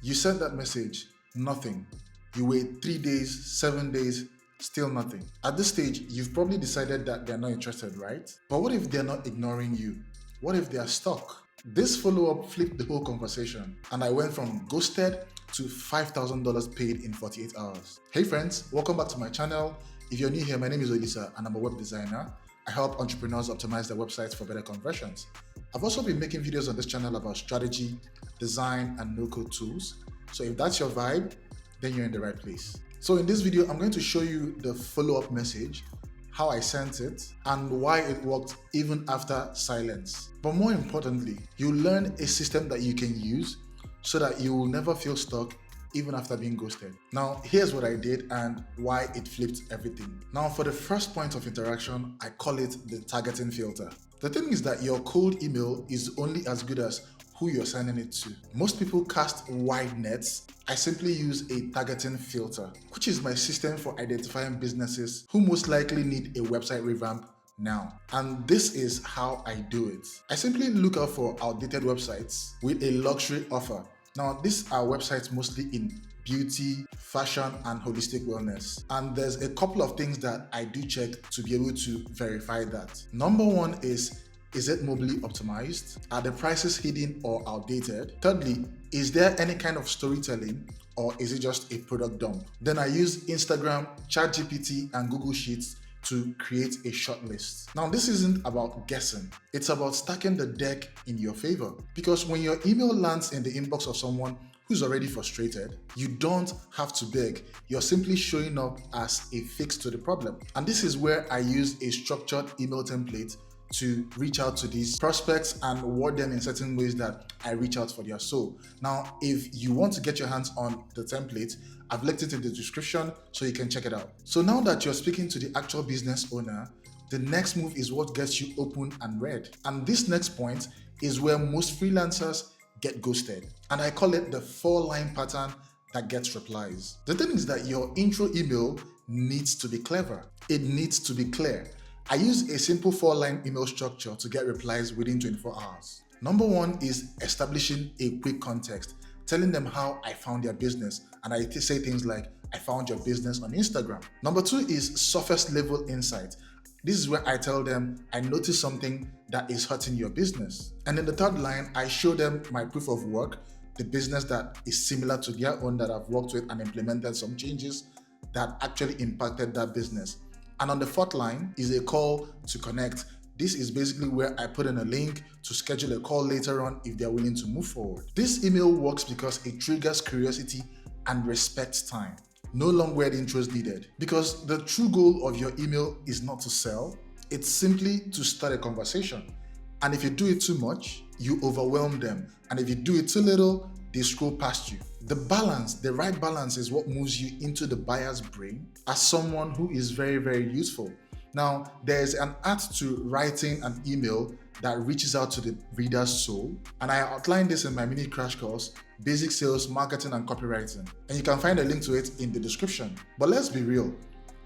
You sent that message, nothing. You wait 3 days, 7 days, still nothing. At this stage, you've probably decided that they're not interested, right? But what if they're not ignoring you? What if they are stuck? This follow-up flipped the whole conversation, and I went from ghosted to $5,000 paid in 48 hours. Hey friends, welcome back to my channel. If you're new here, my name is Odisa and I'm a web designer. I help entrepreneurs optimize their websites for better conversions. I've also been making videos on this channel about strategy, design, and no-code tools. So if that's your vibe, then you're in the right place. So in this video, I'm going to show you the follow-up message, how I sent it, and why it worked even after silence. But more importantly, you'll learn a system that you can use so that you will never feel stuck even after being ghosted. Now, here's what I did and why it flipped everything. Now, for the first point of interaction, I call it the targeting filter. The thing is that your cold email is only as good as who you're sending it to. Most people cast wide nets. I simply use a targeting filter, which is my system for identifying businesses who most likely need a website revamp now. And this is how I do it. I simply look out for outdated websites with a luxury offer. Now, these are websites mostly in beauty, fashion, and holistic wellness. And there's a couple of things that I do check to be able to verify that. Number one is it mobily optimized? Are the prices hidden or outdated? Thirdly, is there any kind of storytelling or is it just a product dump? Then I use Instagram, ChatGPT, and Google Sheets to create a short list. Now, this isn't about guessing. It's about stacking the deck in your favor. Because when your email lands in the inbox of someone who's already frustrated, you don't have to beg. You're simply showing up as a fix to the problem. And this is where I use a structured email template to reach out to these prospects and word them in certain ways that I reach out for their soul. Now, if you want to get your hands on the template, I've linked it in the description so you can check it out. So now that you're speaking to the actual business owner, the next move is what gets you open and read. And this next point is where most freelancers get ghosted. And I call it the 4-line pattern that gets replies. The thing is that your intro email needs to be clever. It needs to be clear. I use a simple 4-line email structure to get replies within 24 hours. Number one is establishing a quick context, telling them how I found their business. And I say things like, I found your business on Instagram. Number two is surface level insight. This is where I tell them, I noticed something that is hurting your business. And in the third line, I show them my proof of work, the business that is similar to their own that I've worked with and implemented some changes that actually impacted that business. And on the fourth line is a call to connect. This is basically where I put in a link to schedule a call later on if they're willing to move forward. This email works because it triggers curiosity and respects time. No long-word intros needed. Because the true goal of your email is not to sell, it's simply to start a conversation. And if you do it too much, you overwhelm them. And if you do it too little, they scroll past you. The balance, the right balance is what moves you into the buyer's brain as someone who is very, very useful. Now, there's an art to writing an email that reaches out to the reader's soul. And I outlined this in my mini crash course, Basic Sales, Marketing, and Copywriting. And you can find a link to it in the description. But let's be real,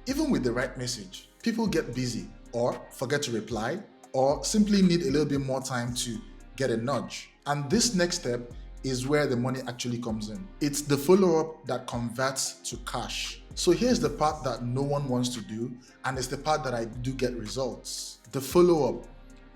even with the right message, people get busy or forget to reply or simply need a little bit more time to get a nudge. And this next step is where the money actually comes in. It's the follow-up that converts to cash. So here's the part that no one wants to do, and it's the part that I do get results. The follow-up.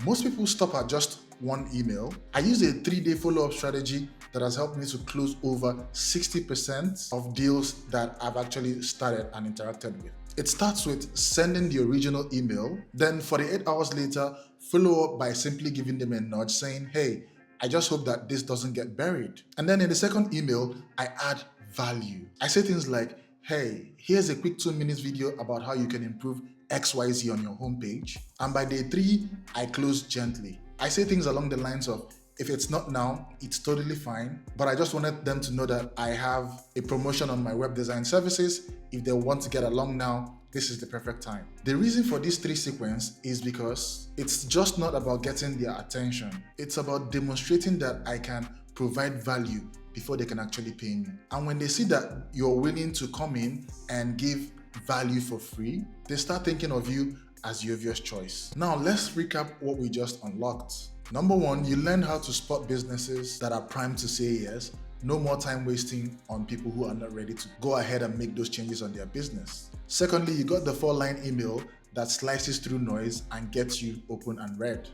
Most people stop at just one email. I use a 3-day follow-up strategy that has helped me to close over 60% of deals that I've actually started and interacted with. It starts with sending the original email, then 48 hours later, follow up by simply giving them a nudge saying, hey, I just hope that this doesn't get buried. And then in the second email, I add value. I say things like, hey, here's a quick 2-minute video about how you can improve XYZ on your homepage. And by day 3, I close gently. I say things along the lines of, if it's not now, it's totally fine. But I just wanted them to know that I have a promotion on my web design services. If they want to get along now, this is the perfect time. The reason for this 3 sequence is because it's just not about getting their attention. It's about demonstrating that I can provide value before they can actually pay me. And when they see that you're willing to come in and give value for free, they start thinking of you as your obvious choice. Now let's recap what we just unlocked. Number 1, you learn how to spot businesses that are primed to say yes No more time wasting on people who are not ready to go ahead and make those changes on their business. Secondly, you got the 4-line email that slices through noise and gets you open and read.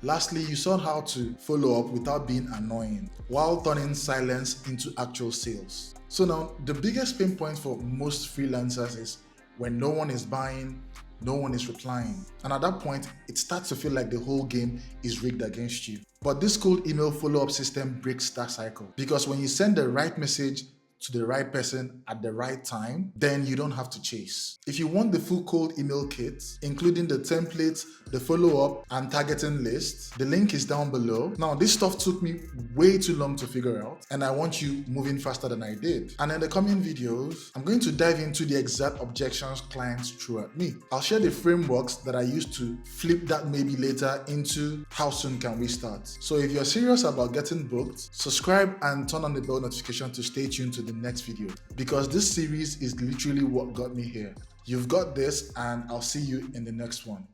Lastly, you saw how to follow up without being annoying while turning silence into actual sales. So now, the biggest pain point for most freelancers is when no one is buying, no one is replying. And at that point, it starts to feel like the whole game is rigged against you. But this cold email follow-up system breaks that cycle, because when you send the right message to the right person at the right time, then you don't have to chase. If you want the full cold email kit, including the templates, the follow-up, and targeting list, the link is down below. Now, this stuff took me way too long to figure out, and I want you moving faster than I did. And in the coming videos, I'm going to dive into the exact objections clients threw at me. I'll share the frameworks that I used to flip that maybe later into how soon can we start. So if you're serious about getting booked, subscribe and turn on the bell notification to stay tuned to the next video, because this series is literally what got me here. You've got this, and I'll see you in the next one.